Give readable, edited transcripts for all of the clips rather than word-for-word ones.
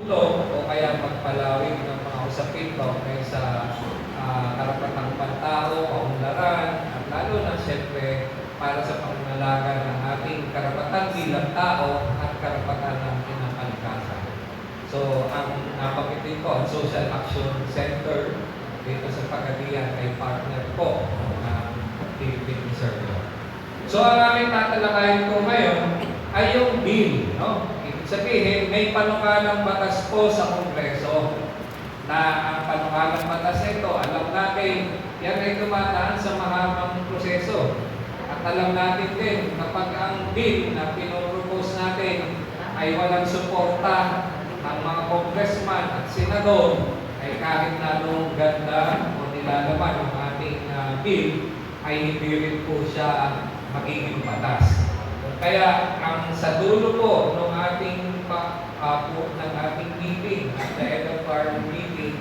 tulong o kaya pagpalawig ng mga usapin kaugnay sa karapatang pantao, kaunlaran, at lalo na siyempre para sa pangangalaga ng ating karapatan bilang tao at karapatan ng kinapalikasan. So, ang napagitin ko, ang Social Action Center dito sa Pagadian ay partner ko ng Philippine Reserve. So, ang aming tatalakayin ko ngayon ay yung bill, no? Ibig sabihin, may panukalang batas po sa Kongreso na ang panukalang batas ito, alam natin, yan ay dumadaan sa mahabang proseso. At alam natin din, kapag ang bill na pinopropose natin ay walang suporta ng mga congressman at senador, ay kahit na anong ganda o nilalaman ng ating bill, ay hindi rin po siya magiging batas. Kaya ang sa dulo po ng ating meeting, at the end of our meeting,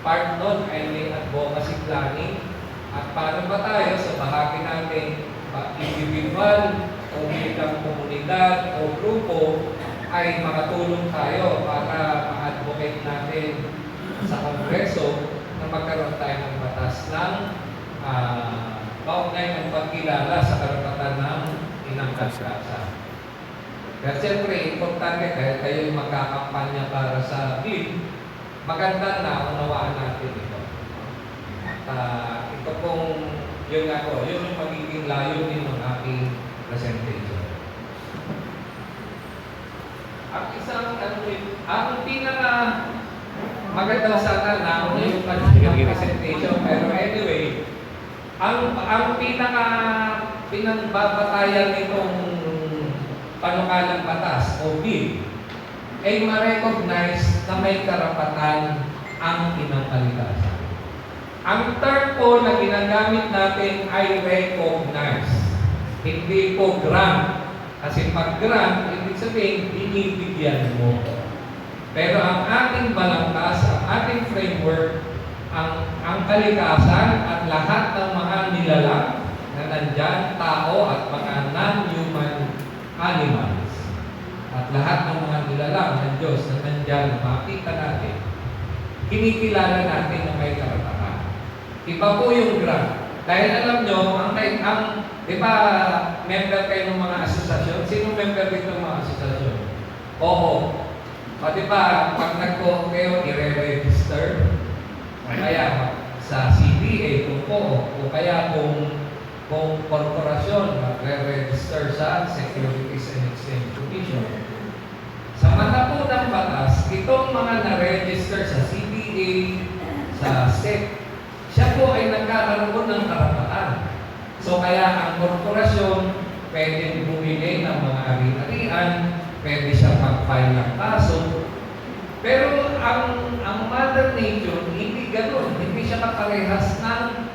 part nun ay may advocacy planning. At paano ba tayo sa bahagi natin, individual o bilang komunidad o grupo, ay makatulong tayo para ma-advocate natin sa Kongreso na magkaroon tayo ng batas ng kaugnay ng pagkilala sa karapatan ng inangkalikasan. Pero siyempre, importante dahil kayo magkakampanya para sa bill, maganda na unawaan natin ito. At ito pong yun yung magiging layunin ng aking presentation. Ang pinaka maganda sana na yung presentation, pero anyway, ang pinagbabatayan nitong panukalang batas o bill ay ma-recognize na may karapatan ang inangkalikasan. Ang term po na ginagamit natin ay recognize, hindi po grant. Kasi pag grant, ibig sabihin, binibigyan mo. Pero ang ating balangkas, ang ating framework, ang kalikasan at lahat ng mga nilalang na nandyan, tao at mga non-human animals, at lahat ng mga nilalang ng Diyos na nandyan na makita natin, kinikilala natin na may karapatan. Iba po yung grant. Dahil alam nyo, di ba, member kayo ng mga asosasyon? Sino member dito ng mga asosasyon? Oo. O di ba, pag nag-co kayo, i-register, o kaya sa CDA kung po, o kaya kung korporasyon, magre-register sa Securities and Exchange Commission. Sa mata po ng batas, itong mga na-register sa CDA, sa SEC, siya po ay nagkakaroon ng karapatan. So kaya ang korporasyon pwede bumili ng mga ari-arian, pwede siya mag-file ng kaso. Pero ang Mother Nature, hindi ganoon. Hindi siya kaparehas ng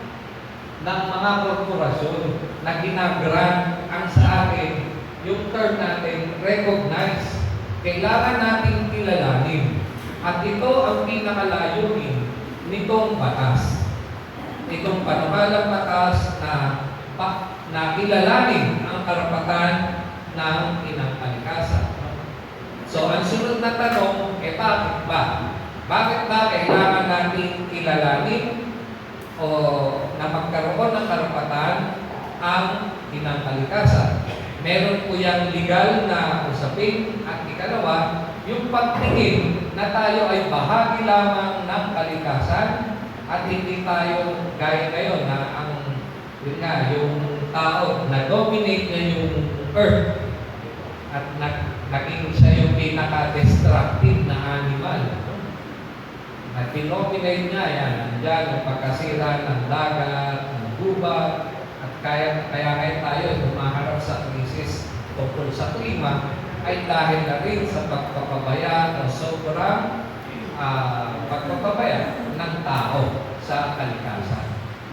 mga korporasyon na ginagrant. Ang sa akin, yung term natin, recognize. Kailangan natin kilalanin. At ito ang pinakalayunin nitong batas. Itong panukalang batas na kilalanin ang karapatan ng inangkalikasan. So, ang sunod na tanong, bakit ba? Bakit ba kailangan natin kilalanin o na magkaroon ng karapatan ang inangkalikasan? Meron po yung legal na usapin at ikalawa, yung pagtingin na tayo ay bahagi lamang ng kalikasan at hindi tayo gaya ngayon na yung tao na dominate niya yung earth at naging siya yung pinaka-destructive na animal. At dinominate niya yan, nandiyan ang pagkasira ng dagat, ng gubat, at kaya ngayon tayo humaharap sa krisis tungkol sa klima ay dahil na rin sa pagpapabaya o sobrang pagpapabaya ng tao sa kalikasan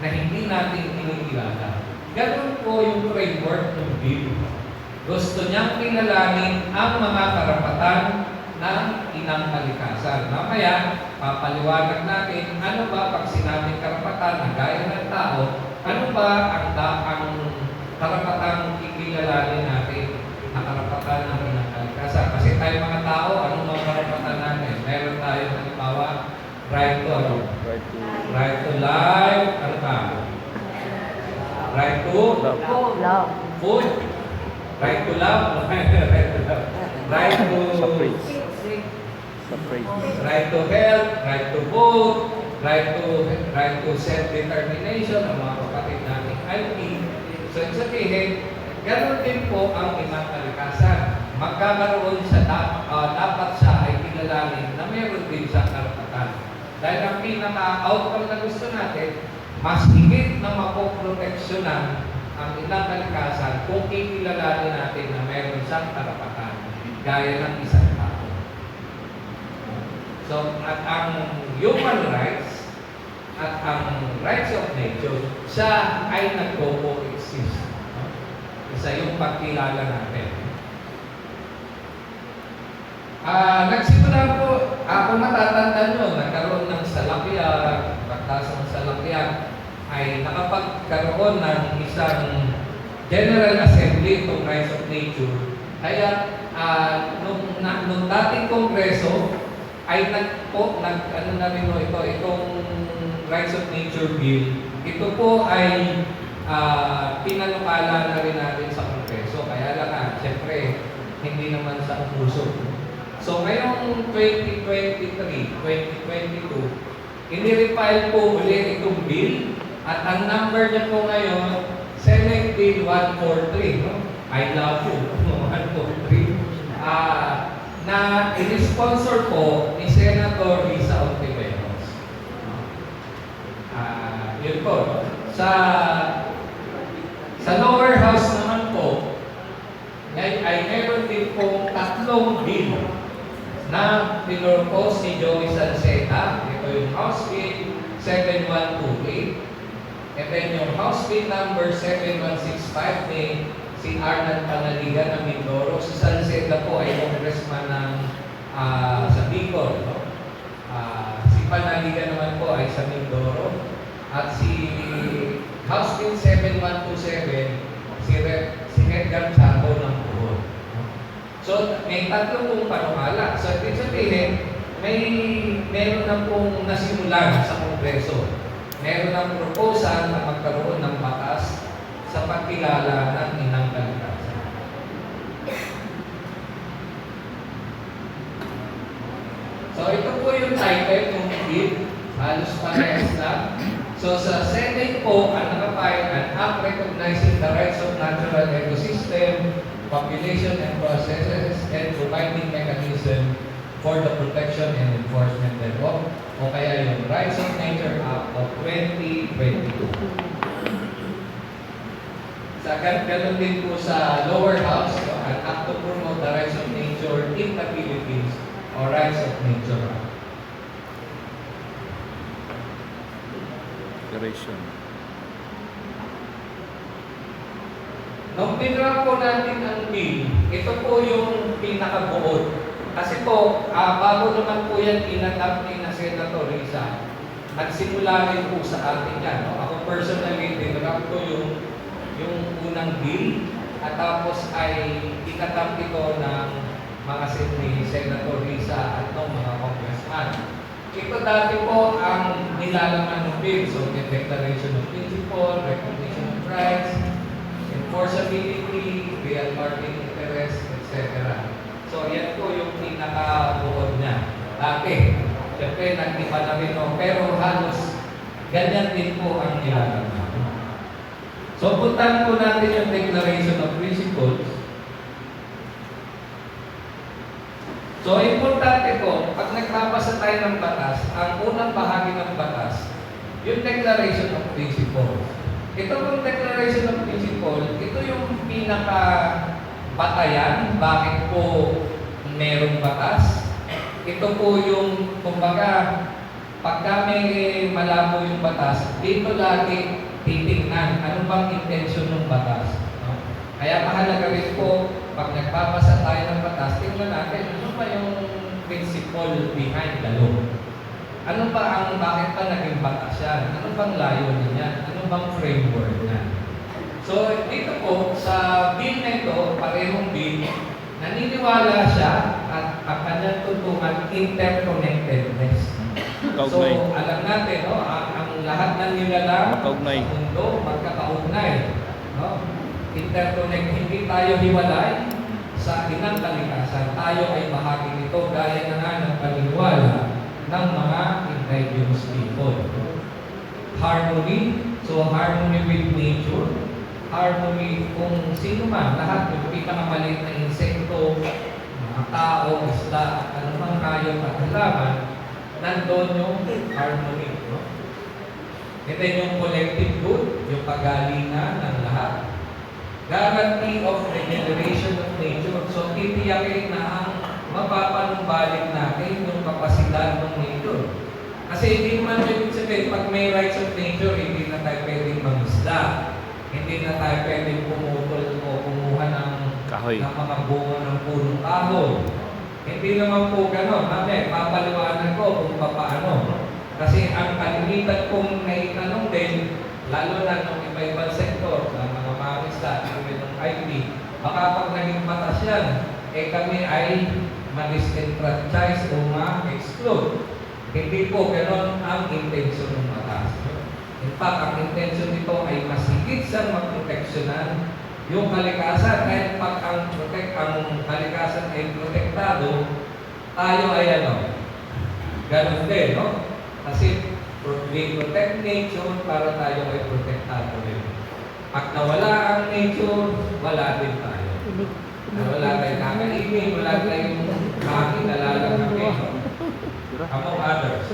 na hindi natin kinikilala. Ganun po yung framework ng bill. Gusto niyang kilalanin ang mga karapatan ng inangkalikasan. Mamaya, papaliwanag natin ano ba pag sinabing karapatan na gaya ng tao, ano ba ang karapatang kikilalanin natin na karapatan ng inangkalikasan. Kasi tayo mga tao, anong mga karapatan natin? Right to ano? Right to Right to life. Ano pa? Right to Love. food. Right to love. Right to love. Right to suffrage. Suffrage. right to health, right to vote, right to self-determination ng mga kapatid nating IP. So, ibig sabihin, ganoon din po ang inang kalikasan. Magkakaroon siya, dapat siya ay kilalanin na meron din siyang karapatan. Dahil ang pinaka-outcome na gusto natin, mas higit na mapoproteksyonan ang inang kalikasan kung kikilalanin natin na meron siyang karapatan, gaya ng isang tao. So, at ang human rights at ang rights of nature, siya ay nagko-coexist. No? Isa yung pagkilala natin. Nagsimula po, ako matatanda nyo, nagkaroon ng salakyan, pagtas ng salakyan, ay nakapagkaroon ng isang General Assembly itong Rights of Nature. Kaya, nung dating Kongreso, ay itong Rights of Nature Bill, ito po ay pinanukala na rin natin sa Kongreso. Kaya lang siyempre, hindi naman sa umusok. So, ngayong 2023, 2022, inirefile po ulit itong bill at ang number niya po ngayon, Senate Bill 143, no? I love you, 143. Na in-sponsor po ni Senator Risa Ontiveros. Yun po. Sa lower house naman po, ay meron din pong tatlong bill na pinropose ni Joey Salceda. Ito yung House Bill 7128. And then yung House Bill number 7165 ni si Arnan Panaligan ng Mindoro. Si Salceda po ay congressman ng sa Bicol. No? Si Panaligan naman po ay sa Mindoro. At si House Bill 7127, si Edgar Chato ng Puhon. So, may tatlo pong panukala. So, ibig sabihin, meron na pong nasimulan sa Kongreso. Meron ng proposal na magkaroon ng batas sa pagkilala ng inang kalikasan. So, ito po yung title ng bill. Halos parehas na. So, sa Senate po, ang nakapile, an act recognizing the rights of natural ecosystem, population and processes, and providing mechanism for the protection and enforcement thereof, o kaya yung Rights of Nature Act of 2022. Sa ganun din po sa lower house, an act to promote the rights of nature in the Philippines, o Rights of Nature Act. Declaration. Nung pinrap po natin ang bill, ito po yung pinakabuod. Kasi po, bago naman po yan inatap ni na Senator Risa, nagsimula rin po sa atin yan. No? Ako personally, dinrap ko yung unang bill at tapos ay inatap ito ng mga Senator Risa at ng mga congressman. Ito dati po ang nilalaman ng bill. So, the Declaration of Principle, Recognition of Rights, Enforceability, Real Party Interest, etc. So, yan po yung pinakabuod niya. Dati, siyempre, nag-iba na rin o, pero halos ganyan din po ang nilalaman. So, puntahan po natin yung Declaration of Principles. So, importante po, pag nagpapasa tayo ng batas, ang unang bahagi ng batas, yung Declaration of Principles. Ito pong Declaration of Principles, ito yung pinaka-batayan, bakit po merong batas. Ito po yung, kumbaga, pagka may malabo yung batas, dito lagi titingnan, ano bang intensyon ng batas. No? Kaya mahalaga rin po, pag nagpapasa tayo ng batas, tingnan natin, ano ba yung principle behind the law? Ano ba ang, bakit pa naging batas yan? Ano bang layunin niyan? Ano bang framework niyan? So, dito po, sa bill na ito, parehong bill, naniniwala siya at ang kanyang tutungan interconnectedness. So, Magkaugnay. alam natin, no, ang lahat ng nilalang Magkaugnay. sa mundo, magkakaugnay. No? Interconnect, hindi tayo hiwalay sa inang kalikasan. Tayo ay bahagi nito gaya na nga ng paniniwala ng mga indigenous people. Harmony, so harmony with nature, harmony kung sino man, lahat yung pinakamaliit na insekto, mga tao, isda, at anumang hayop at halaman, nandun yung harmony. No? And then yung collective good, yung pagalingan ng lahat. Guarantee of regeneration of nature. So, titiyakin na ang mapapanumbalik natin yung kapasidad ng nature. Kasi hindi naman ibig sabihin, pag may rights of nature, hindi na tayo pwedeng mangisda. Hindi na tayo pwedeng pumutol o kumuha ng Kahoy. mga bunga ng punong kahoy. Hindi naman po gano'n. Mami, papaliwanag ko kung paano. Kasi ang kalimitan kong naitanong din, lalo na ng iba-ibang sektor, ng mga mangisda, ng IT, baka pag naging batas yan, kami ay ma-disenfranchise o ma-exclude. Hindi po gano'n ang intensyon ng batas. In fact, ang intensyon nito ay masigit sa magproteksyonan yung kalikasan. Kahit pag ang kalikasan ay protektado, tayo ay gano'n din, no? Kasi we protect nature para tayo ay protektado din. Pag nawala ang nature, wala din tayo. Wala tayong kakainin, wala tayong hangin, nalalangamin. Among others.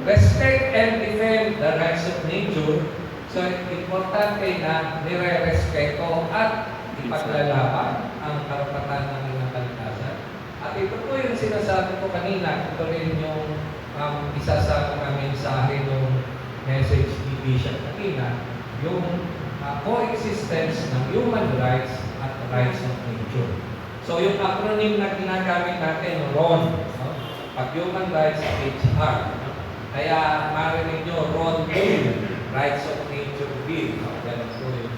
Respect and defend the rights of nature. So, importante na nire-respeto at ipaglalaban ang karapatan ng ilang kalikasan. At ito po yung sinasabi ko kanina, ito rin yung isa sa mga mensahe ng message division kanina, yung coexistence ng human rights at rights of nature. So, yung acronym na ginagamit natin, RON, no? Pag human rights, HR. Kaya marinig nyo, RON Bill, Rights of Nature Bill. No? Ganun po yung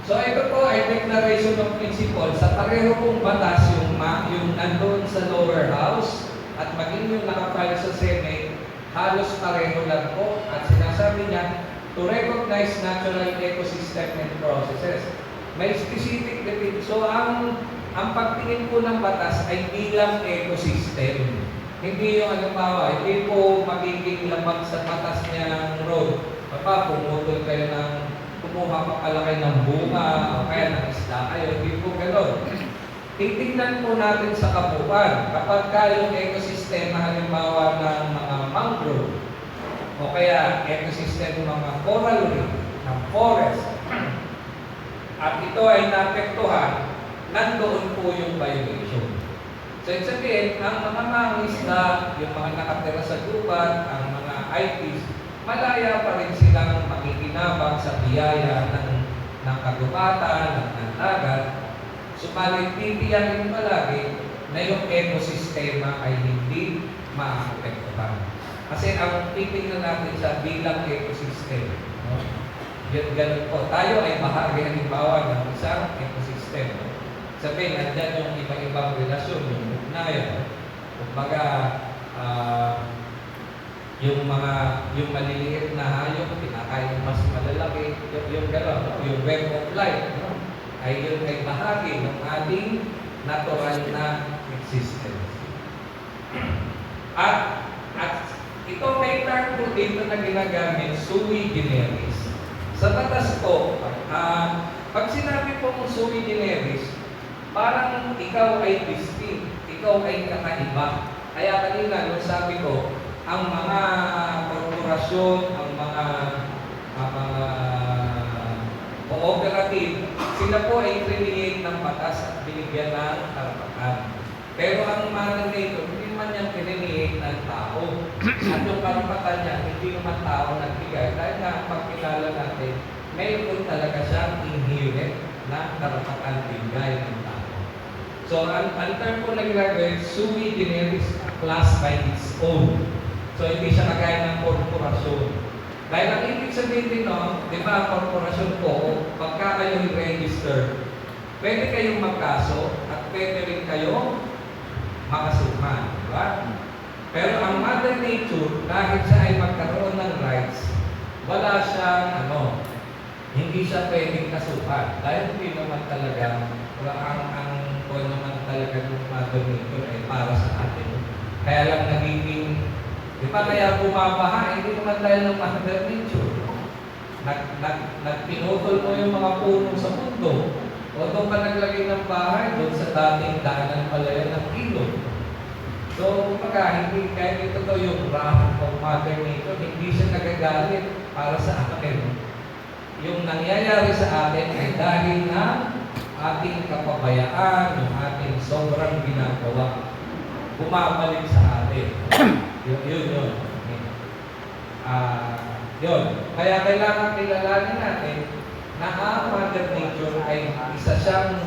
So, ito po ay declaration of principle. Sa pareho pong batas, yung nandun sa lower house at maging yung nakapile sa Senate, halos pareho lang po. At sinasabi niya, to recognize natural ecosystem and processes. May specific definition. So, ang pagtingin po ng batas ay bilang ecosystem. Hindi yung halimbawa, hindi po magiging lamang sa batas niya ng road. Pumutol kayo ng kumuha pa kalaki ng bunga o kaya ng isda kayo. Hindi po gano'n. Titignan po natin sa kabuuan. Kapag yung ecosystem halimbawa ng mga mangrove o kaya ecosystem ng mga coral reef, ng forest, at ito ay naapektuhan, nandoon po yung violation. So, ibig sabihin, ang mga mangisda, yung mga nakatira sa gubat, ang mga IPs, malaya pa rin silang makikinabang sa biyaya ng kagubatan, ng dagat. Subalit, titiyakin palagi na yung ekosistema ay hindi maapektuhan. Kasi ang titignan natin sa bilang ecosystem, no? Ganun po. Tayo ay bahagi halimbawa ng isang ecosystem. Sabihin, nandyan yung iba-ibang relasyon, yung ugnayan. Kumbaga, yung maliliit na hayop, pinakain yung mas malalaki, yung gano'n, no? Yung web of life, no? Ay yun ay bahagi ng ating natural na existence. At ito may term po dito na ginagamit, sui generis. Sa batas ko, pag sinabi po mong sui generis, parang ikaw ay distinct, ikaw ay kakaiba. Kaya kanina, nung sabi ko, ang mga korporasyon, ang mga cooperative, sila po ay create ng batas at binigyan ng karapatan. Pero ang mandato, hindi man niyang create ng tao. At yung karapatan niya, hindi naman tao nagbigay. Dahil nga, pagkilala natin, mayroon talaga siyang inherent na karapatan bigay ng tao. So, ang term po na ginagawa, sui generis, class by its own. So, hindi siya kagaya ng korporasyon. Dahil ang ibig sabihin din, no, di ba, ang korporasyon po, pagka kayo register, pwede kayong magkaso at pwede rin kayong makasuhan. Di ba? Pero ang Mother Nature, dahil siya ay magkaroon ng rights, wala siyang hindi siya pwedeng kasuhan. Dahil hindi naman talaga, ang point naman talaga ng Mother Nature ay para sa atin. Kaya lang nagiging, di ba kaya bumabaha, hindi naman dahil ng Mother Nature. Nagpinutol mo yung mga puno sa mundo, o doon ka naglagay ng bahay, doon sa dating daanan pala yan ng ilog. So, kumbaga, hindi, kahit ito to yung wrath of Mother Nature, hindi siya nagagalit para sa akin. Yung nangyayari sa atin ay dahil na ating kapabayaan, yung ating sobrang ginagawa, bumabalik sa atin. Yun. Yun. Kaya kailangan kilalanin natin na ang Mother Nature ay isa siyang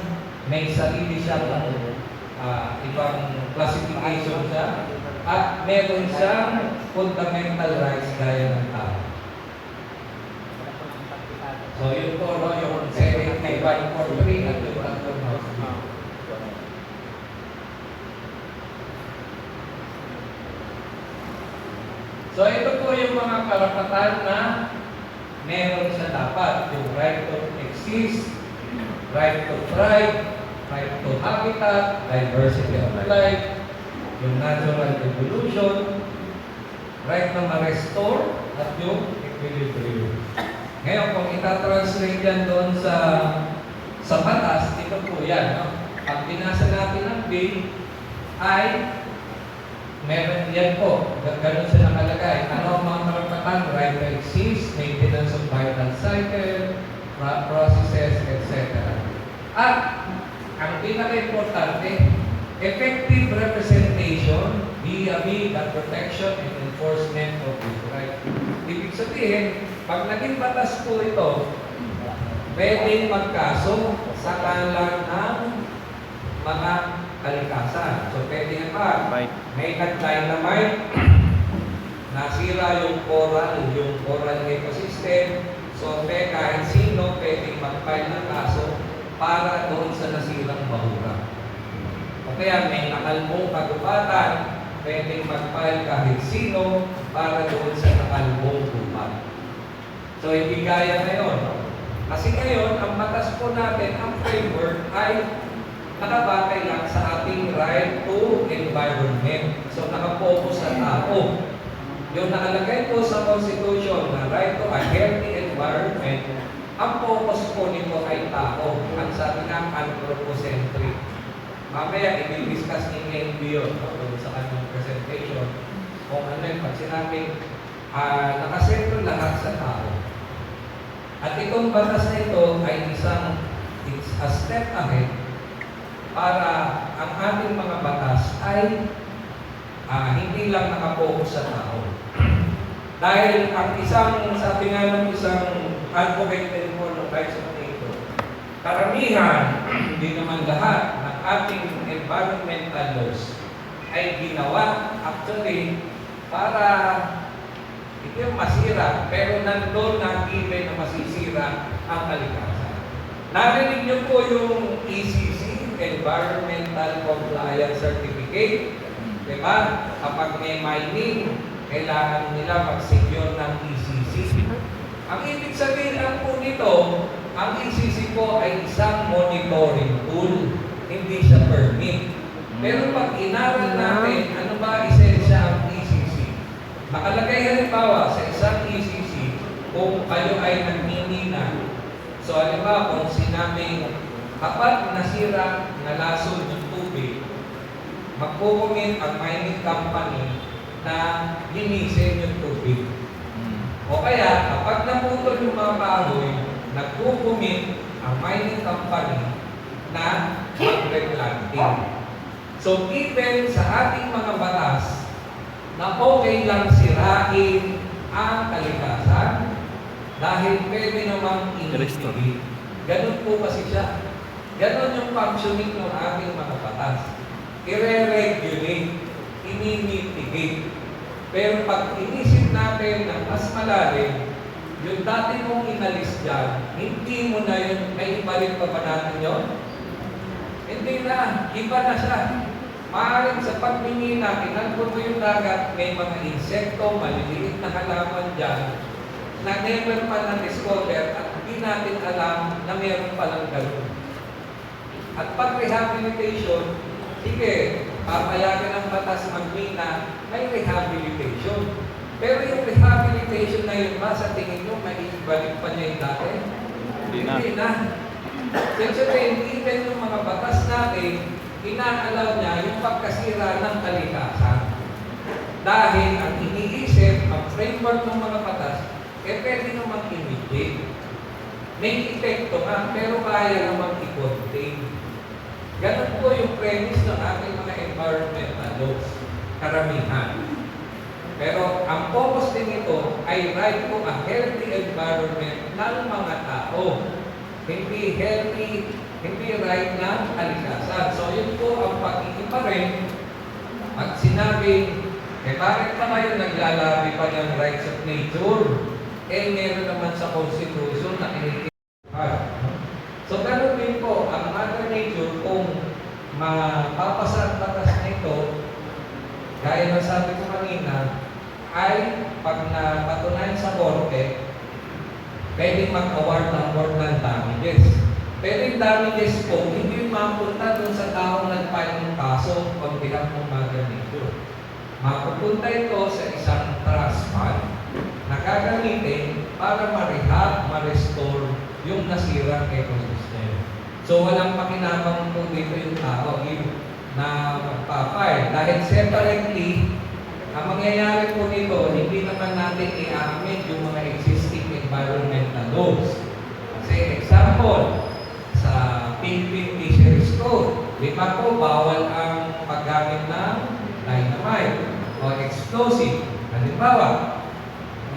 may sarili siyang ibang classification siya at meron siyang fundamental rights gaya ng tao. So yun po yung 7.543 at yung Random House. So ito po yung mga karapatan na meron siya dapat. Yung right to exist, right to thrive, right to habitat, diversity of life, yung natural evolution, right na ma-restore, at yung equilibrium. Ngayon, kung itatranslate yan doon sa batas, ito po yan. No? Pag binasa natin ang bill, ay meron yan po. Ganun siya nakalagay. Ano ang mga karapatan? Right to exist, maintenance of vital cycle, processes, etc. At ang pinaka-importante, effective representation vis-a-vis the protection and enforcement of this right. Ibig sabihin, pag naging batas po ito, pwedeng magkaso sa kalan ng mga kalikasan. So, pwede pa, may nag-dynamite, nasira yung coral ecosystem. So, kahit sino pwedeng mag-file ng kaso para doon sa nasirang bahura. O kaya may nakalmong kagubatan, pwedeng mag-file kahit sino para doon sa nakalmong gubat. So, hindi gaya ngayon. No? Kasi ngayon, ang batas po natin, ang framework ay nakabatay lang sa ating right to environment. So, nakapokus sa tao. Yung nakalagay po sa Constitution na right to a healthy environment, ang focus po nito ay tao. Ang sabi nga, anthropocentric. Mamaya, i-discuss ni Andy yun sa kanyang presentation. Kung ano yung pag sinabing nakasentro lahat sa tao. At itong batas na ito ay it's a step ahead para ang ating mga batas ay hindi lang nakapokus sa tao. Dahil ang sabi nga ng isang advocate din po ng rights of nature, karamihan, hindi naman lahat ng ating environmental laws ay ginawa actually para hindi yung masira, pero nandun na given na masisira ang kalikasan. Narinig niyo po yung ECC, Environmental Compliance Certificate. Diba? Kapag may mining, kailangan nila mag-secure ng ECC. Ang ibig sabihin lang po nito, ang ECC po ay isang monitoring tool, hindi siya permit. Pero pag inaral natin, ano ba isensya ang ECC? Nakalagay halimbawa sa isang ECC, kung kayo ay nagmimina. So halimbawa, kung sinabing kapag nasira, nalasod yung tubig, magkukumit ang mining company na linisin yung tubig. O kaya, kapag naputol yung mga kahoy, nagkukumit ang mining company na mag-replanting. So, even sa ating mga batas, na okay lang sirain ang kalikasan dahil pwede namang i-mitigate. Ganun po kasi siya. Ganun yung functioning ng ating mga batas. I-re-regulate, i-mitigate. Pero pag inisip natin na mas malalim, yung dati mong inalis dyan, hindi mo na yun, may ibalit pa ba natin yun? Hindi na, iba na siya. Maaaring sa pagmimina, kinalbo mo yung dagat, may mga insekto, maliliit na halaman dyan, na never pa na-discover at hindi natin alam na meron palang ganun. At pag rehabilitation, sige, papayagan ng batas magmina, may rehabilitation. Pero yung rehabilitation na yun ba, sa tingin nyo, maibalik pa niya yung dati? Hindi na. Siyempre, even yung mga batas natin, inaalaw niya yung pagkasira ng kalikasan. Dahil ang iniisip, ang framework ng mga batas, pwede namang imitate. May epekto nga, pero kaya namang i-contain. Ganun po yung premise ng ating mga environmental laws, karamihan. Pero ang focus din ito ay right to a healthy environment ng mga tao. Hindi healthy, hindi right ng kalikasan. So yun po ang pag-iiba rin. Pag sinabi, bakit pa kayo naglalabi pa ng rights of nature? Meron naman sa Constitution na kinikipan. So ganun din po, ang Mother Nature, kung mapapasa ang batas na ito, gaya ng sabi ko kanina, ay pag napatunayan sa korte, pwedeng mag-award ng more than damages. Pero yung damages po, hindi yung mapunta dun sa taong nag-file ng kaso on behalf ng Mother Nature. Mapupunta ito sa isang trust fund na gagamitin para ma-rehab, ma-restore yung nasirang ecosystem. So walang pakinabang po dito yung tao na magpapile. Dahil separately, ang mangyayari po nito, hindi naman natin i-amend yung mga existing environmental laws. Kasi example, sa Philippine Fisheries Code, di ba po bawal ang paggamit ng dynamite o explosive. Halimbawa,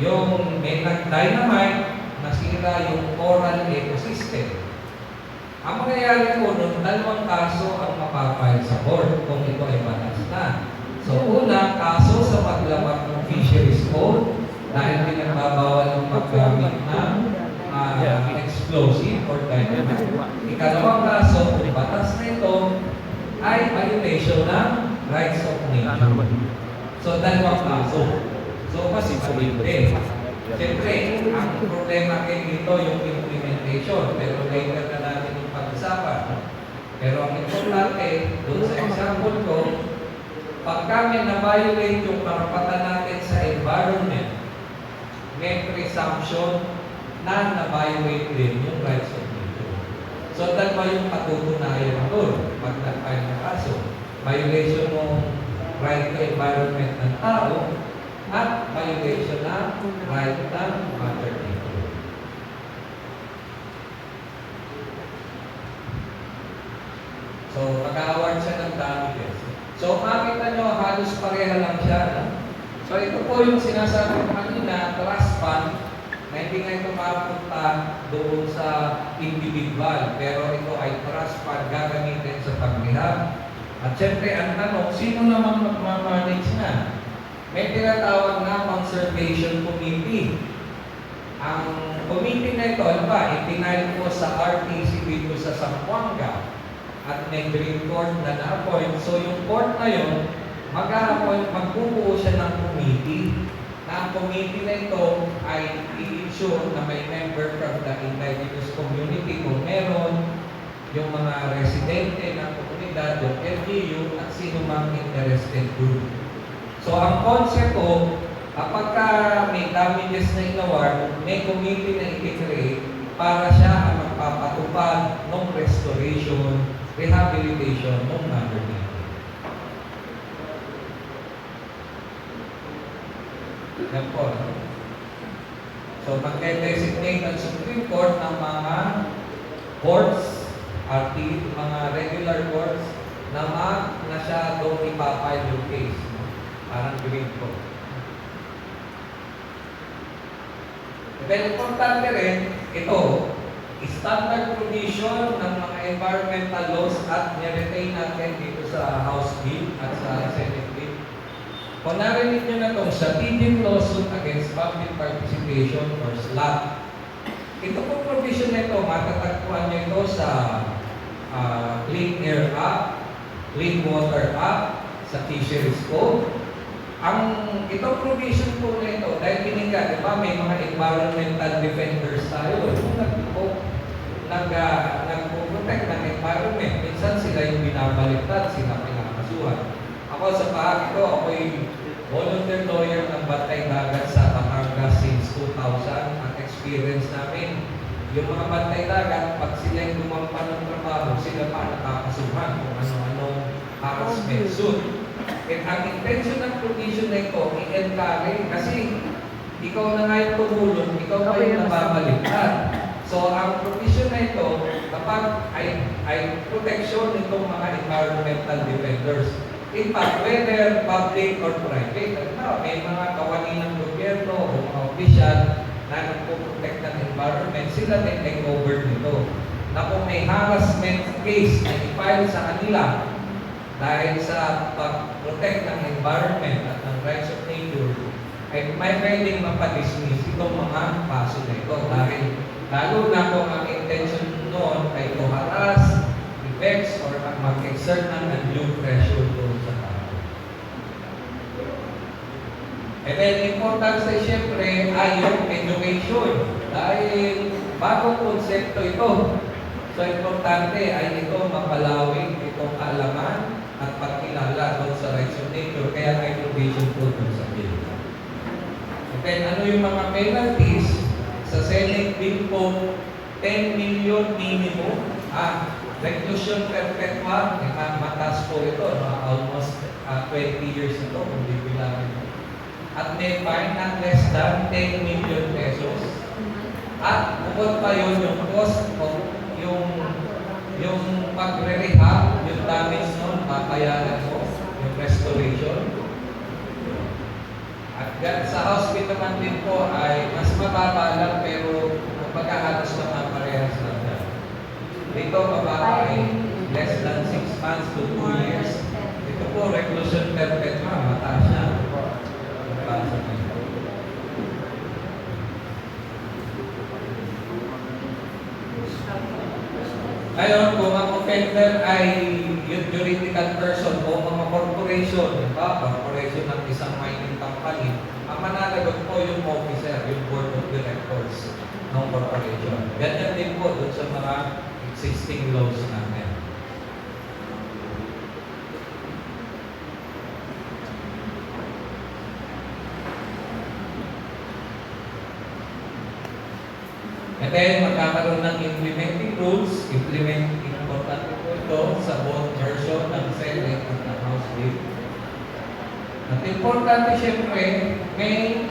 yung may nag-dynamite, nasira yung coral ecosystem. Ang mangyayari po nun, 2 kaso ang mapapile sa court kung ito ay batas na. So una, kaso sa paglabag ng Fisheries Code dahil pinagbabawal ang paggamit ng explosive or dynamite. Ikalawang kaso, kung batas na ito ay violation ng rights of nature. So 2 kaso. So mas matindi. Siyempre, ang problema kayo dito yung implementation, pero later na natin yung pag-usapan. Pero ang importante, doon sa example ko, pag kami na-violate yung karapatan natin sa environment, may presumption na na-violate din yung rights of nature. So, dalawa yung patutunayan doon pag nag-file ng kaso. Violation ng right to environment ng tao at violation ng right ng Mother Nature. So, mag-award siya ng damages. So, makita nyo, halos pareha lang siya. No? So, ito po yung sinasabi ko kanina, trust fund, na hindi nga ito mapunta doon sa individual. Pero ito ay trust fund gagamitin sa paglihab. At syempre, ang tanong, sino naman magmamanage na? May tinatawag na Conservation Committee. Ang committee na ito, ano ba, itinayad po sa RTC dito sa Zamboanga at may Green Court na na-appoint. So yung court na yun, mag-a-appoint, magbubuo siya ng committee. Na ang committee na ito ay i-ensure na may member from the indigenous community kung meron, yung mga residente ng komunidad, yung LGU, at sino mang interested group. So, ang concept ko, kapag may damages na inaward, may committee na i-create para siya ang magpapatupad ng restoration, rehabilitation ng Mother Nature. Yan po. So, mag-designate ang Supreme Court ng mga courts, mga regular courts, na siya doon ipapile yung case. Parang green po. Pero importante rin, ito, standard provision ng mga environmental laws at niretain natin dito sa House Bill at sa Senate Bill. Kung narinig nyo na itong Strategic Lawsuit Against Public Participation or SLAP, ito po provision na ito, matatagpuan nyo ito sa Clean Air Act, Clean Water Act, sa Fisheries Code. Itong provision po na ito, dahil kininga, di ba, may mga environmental defenders tayo. Yung nag-protect ng environment. Minsan sila yung binabaliktad, sila pinakasuhan. Ako sa bahagi ko, ako'y volunteer lawyer ng Bantay Dagat sa Batangas since 2000. Ang experience namin, yung mga Bantay Dagat, pag sila yung lumampan ng trabaho, sila pa nakakasuhan kung ano-anong harassment suit. And ang intention ng provision na ito, i-encourage, kasi ikaw na nga yung tumulong, ikaw pa yung nababaliktad. So, ang provision na ito, kapag ay protection nitong mga environmental defenders. In fact, whether public or private, may mga kawani ng gobyerno o mga opisyal na nagpo-protect ng environment, sila din ay covered nito. Na kung may harassment case na i-file sa kanila dahil sa pag-protect ng environment at ng rights of nature, ay may pwedeng mapadismiss itong mga kaso na ito. Dahil lalo na kung ang intention noon ay to harass, effects, or mag-exert ng undue pressure doon sa tao. And then, importance ay siyempre ay yung education. Dahil bagong konsepto ito. So, importante ay ito mapalawig itong kaalaman at pagkilala doon sa rights of nature. Kaya may provision po doon sa bill. And then, ano yung mga penalties? Sa Senate bill po, 10 million minimum. Reclusion perpetua, mataas po ito, almost 20 years ito kung bibilangin mo. At may fine not less than 10 million pesos. At bukod pa yun, yung cost of yung pagre-rehab, yung damage nun, papayagan mo, yung restoration. At sa hospital naman din po ay mas mababa lang pero pagkahalos na parehas lang yan. Dito mababa ay less than 6 months to 2 years. Ito po, reclusion perpetua, mataas na. Ngayon, kung ang offender ay juridical person o mga corporation, corporation ng isang mining company, ang mananagot po yung officer, yung board of directors ng corporation. Ganyan din po doon sa mga existing laws namin. And then, magkakaroon ng implementing rules, importante po ito sa both version ng Senate at ng House Bill. At importante siyempre, may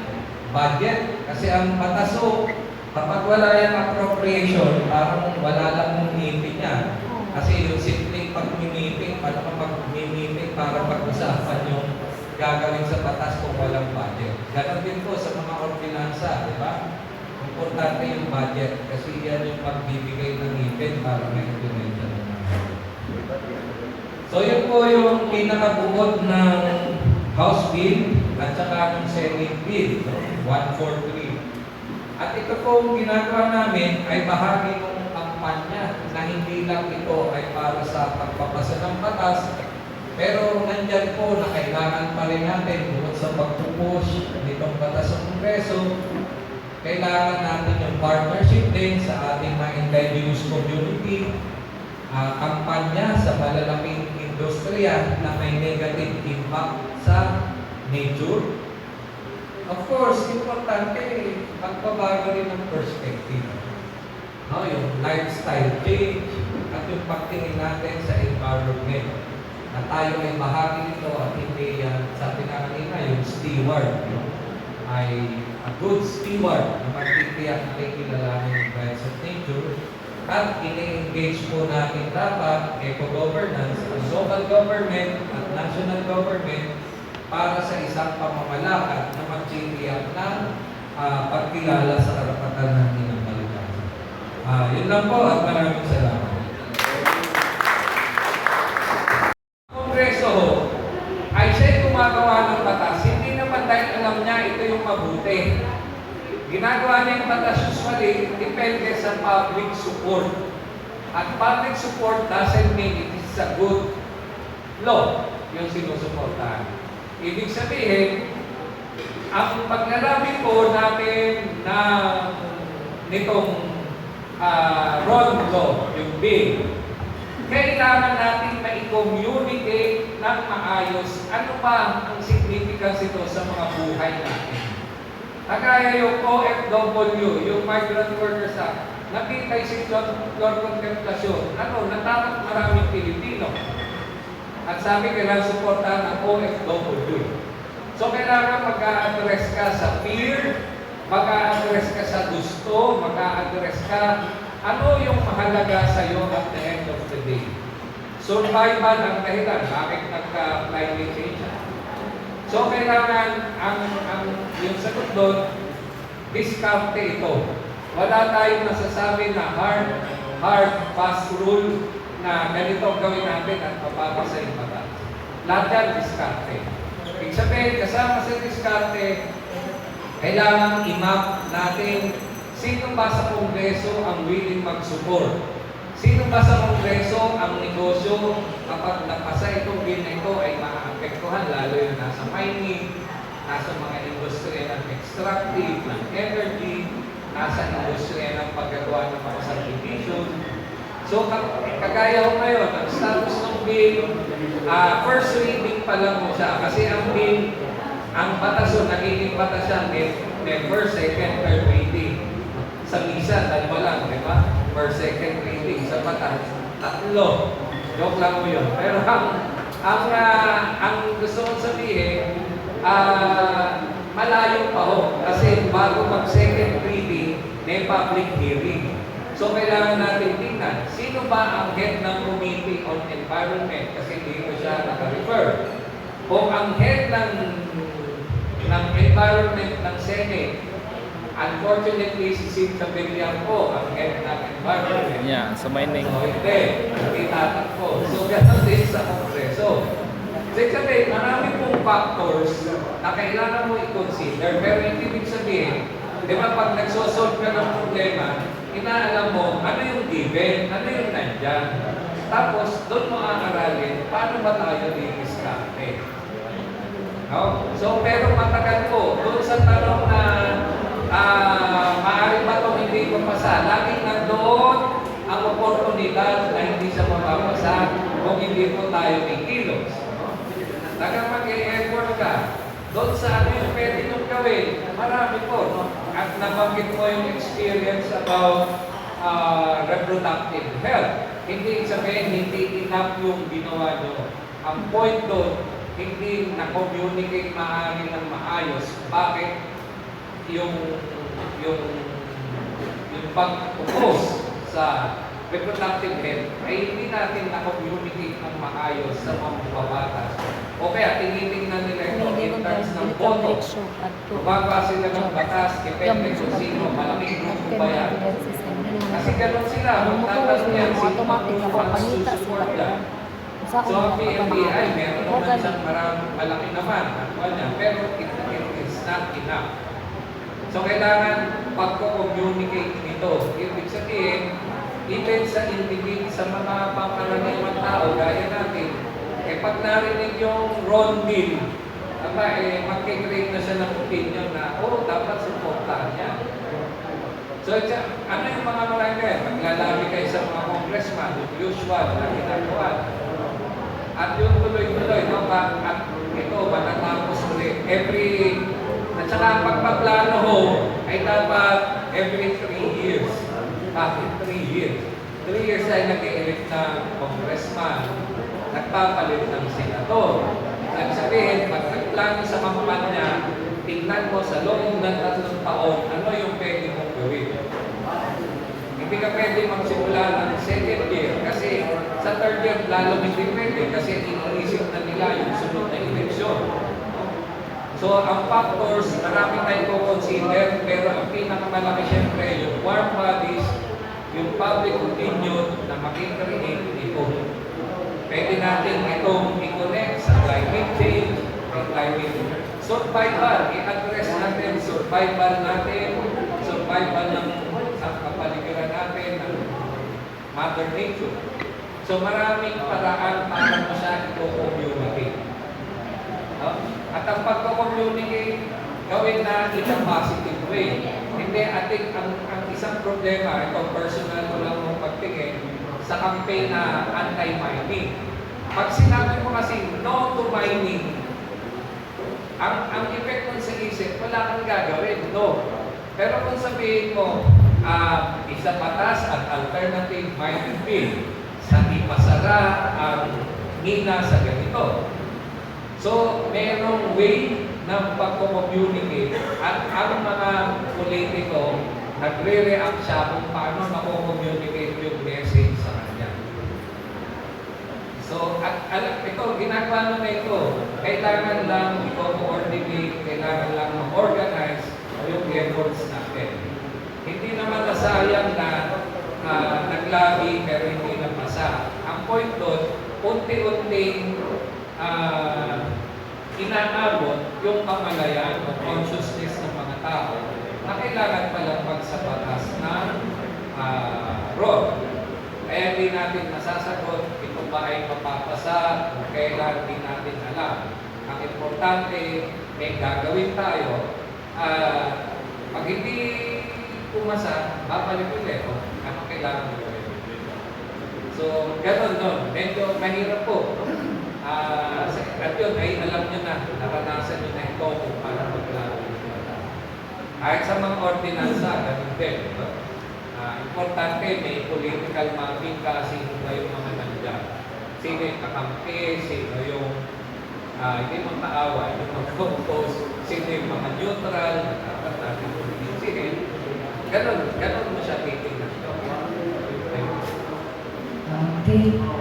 budget. Kasi ang bataso, kapag wala yung appropriation, parang wala lang mong meeting niya. Kasi yung simpleng pag-meeting, paano ka pag-meeting para pag-usapan yung gagawin sa batas kung walang budget. Ganon din po sa mga ordinansa, di ba? Importante yung budget kasi yan yung pagbibigay ng ngipin para ma-implement ng So yun po yung pinakabuod ng House Bill at saka ng Senate Bill, 143. At ito po ginagawa namin ay bahagi ng kampanya na hindi lang ito ay para sa pagpapasa ng batas, pero nandyan po na kailangan pa rin natin bukod sa pagpupush nitong batas ng Kongreso, kailangan natin yung partnership din sa ating mga indigenous community, kampanya sa malalaking industriya na may negative impact sa nature. Of course, importante, magbabago rin ng perspective. No, yung lifestyle change at yung pagtingin natin sa environment. Na tayo ay bahagi nito at hindi sabi na kanina, yung steward. No? Ay a good steward na magtitiyak na kilalanin yung rights of nature at ini-engage po natin dapat eco-governance, local government at national government para sa isang pamamalakad na magtitiyak ng pagkilala sa karapatan ng inang kalikasan. Yun lang po at maraming salamat. Kongreso ay siya'y gumagawa ng batas. Hindi naman dahil alam niya ito yung mabuti. Ginagawa niya yung batas usually, depende sa public support. At public support doesn't mean it is a good law yung sinusuportahan. Ibig sabihin, ang paglalapit po natin na nitong road law, yung bill, kailangan natin ma-communicate ng maayos ano ba ang significance ito sa mga buhay natin. Kagaya yung OFW, yung Migrant Workers Act, nakita yung floor contemplasyon. Natakot maraming Pilipino. At sabi, kailangan suportahan ang OFW. So, kailangan mag-a-address ka sa fear, mag-a-address ka sa gusto, mag-a-address ka ano yung mahalaga sa iyo at the end of the day. Survival ang dahilan, bakit nagka-climate change. So, kailangan yung sagot doon, diskarte ito. Wala tayong nasasabi na hard, fast rule na ganito ang gawin natin at mapapasa yung batas. Lahat yan, diskarte. Ibig sabihin, kasama sa diskarte, kailangan i-map natin sino ba sa Kongreso ang willing mag-support. Sino ba sa Kongreso ang negosyo kapag napasa itong bill na ito ay maaapektuhan, lalo yung nasa mining, nasa mga industriya ng extractive, ng energy, nasa industriya ng paggagawa ng mga subdivision. So, kagaya ko ngayon, ang status ng bill, first reading pa lang mo siya. Kasi ang bill, ang batas o nagiging batas siya, first, second, third reading. Sa misa, dalawa lang, di ba? First, second reading. Sa batas, tatlo. Joke lang mo yun. Pero ang gusto kong sabihin, malayo pa ho. Kasi bago mag-second reading, may public hearing. So, kailangan natin tingnan, sino ba ang head ng Committee on Environment? Kasi dito siya naka-refer. O ang head ng Environment ng Senate, unfortunately, si Cynthia Villarco, ang head ng Environment. Yeah, sa mining. So, hindi. Nakitatak ko. So, gano'n din sa Kongreso. Kasi marami pong factors na kailangan mo i-consider, pero hindi ibig sabihin, di ba pag nagsosolve ka ng problema, inaalam mo ano yung given, ano yung nandyan. Tapos, doon mo aaralin, paano ba tayo di-discarte? No? So, pero matagal po, doon sa tanong na maaari ba itong hindi mapasa, laging nandoon ang oportunidad na hindi siya mapapasa kung hindi po tayo kikilos. Tagang mag-e-effort ka, doon sa ano yung pwede nyo gawin, marami po. No? At nabanggit mo yung experience about reproductive health. Hindi sabihin, hindi enough yung ginawa nyo. Ang point doon, hindi na-communicate maaari ng maayos. Bakit yung pag-propose sa reproductive health ay hindi natin na-communicate ng maayos sa mga mababatas. O kaya tinitingnan nila ito in terms ng boto. Gumagawa sila ng batas, depende kung sino, malaking grupo ba yan. Kasi gano'n sila, magtatanong yan, sino ang grupo ang susuport yan. So ang PMBI, meron naman siyang malaki naman, pero it's not enough. So kailangan pagko-communicate nito. Ibig sabihin, even sa individual, sa mga pangkaraniwang tao, gaya natin, pag narinig yung Ron Bill, magkikreate na siya ng opinion na, dapat supportahan niya. So, ano yung mga marangay? Maglalabi kayo sa mga congressman, usual na ginagawa. At yung tuloy-tuloy, at ito, matatapos ulit. At saka ang pagpaplano ho, ay dapat every 3 years. Bakit 3 years? 3 years ay nag-i-elect ng congressman, nagpapalit ng senador. At sabihin, pag nagplano sa kampanya, tingnan mo sa loob ng 3 taon, ano yung pwede mong gawin. Hindi ka pwede magsimula ng second year kasi sa third year lalo hindi pwede kasi iniisip na nila yung sunod na eleksyon. So, ang factors, marami tayong consider, pero ang pinakamalaki siyempre, yung warm bodies, yung public opinion na makikreate ito. Pwede natin itong i-connect sa climate change, climate survival, i-address natin survival ng kapaligiran natin, ng Mother Nature. So maraming paraan para mo siya i-communicate. No? At ang pagko-communicate, gawin na in a positive way. Hindi ating ang isang problema, ito personal ko lang mong pagtingin, sa campaign na anti-mining. Pag sinabi mo kasi no to mining, ang effect nun sa isip, wala kang gagawin, no. Pero kung sabihin mo, isa patas at alternative mining bill sa ipasara ang mina sa ganito. So, merong way ng pag-communicate at ang mga politiko nagre-react siya kung paano na-communicate yung message sa kanya. So, at ito, ginagawa na ito, kailangan lang i-coordinate, kailangan lang ma-organize yung efforts natin. Hindi naman nasayang na naglabi pero hindi napasa. Ang point doon, unti-unting inaabot yung pamalayan o consciousness ng mga tao na kailangan palang magsabatas ng road. Kaya hindi natin nasasagot ito ba ay mapapasa o kailan hindi natin alam. Ang importante, may gagawin tayo. Pag hindi pumasa, babalik ulit. Ano kailangan gawin? So, gano'n nun. Medyo mahirap po. At yun, ay alam nyo na, naranasan nyo na ito kung para maglaro. Kahit sa mga ordinansa, ganun din. No? Importante, may political mapping ka, sino ba yung mga nandiyan. Sino yung kakampi, sino yung hindi magkaaway, yung mag-compose, sino yung mga neutral, dapat natin sino. Ganun mo siya titignan. Okay.